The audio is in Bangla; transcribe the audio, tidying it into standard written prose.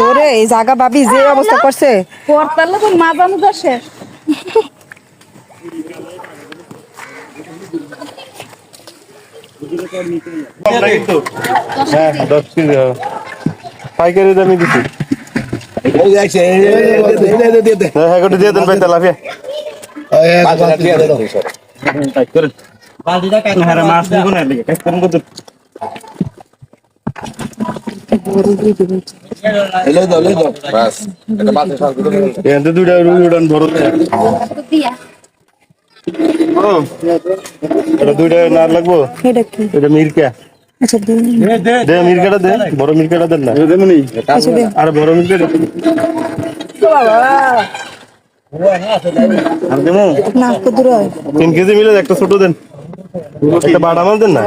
ওরে এই জায়গা ভাবি যে অবস্থা করছে পড়তালে তো মাজানো দশে হ্যাঁ 10 কেজি পাইকারি দামে দিছি হ্যাঁ করে দিয়ে দেন ভাই তেলাপিয়া মাছ দিব না দুইটা উড়ান ভরত দুইটা না লাগবো এটা মির্কা আচ্ছা দে মির্কাটা দে বড় মির্কাটা দেন না আর বড় মির্কা না কত দূর 3 কেজি মিলে একটা ছোট দেন একটা বাড়া মাছ দেন না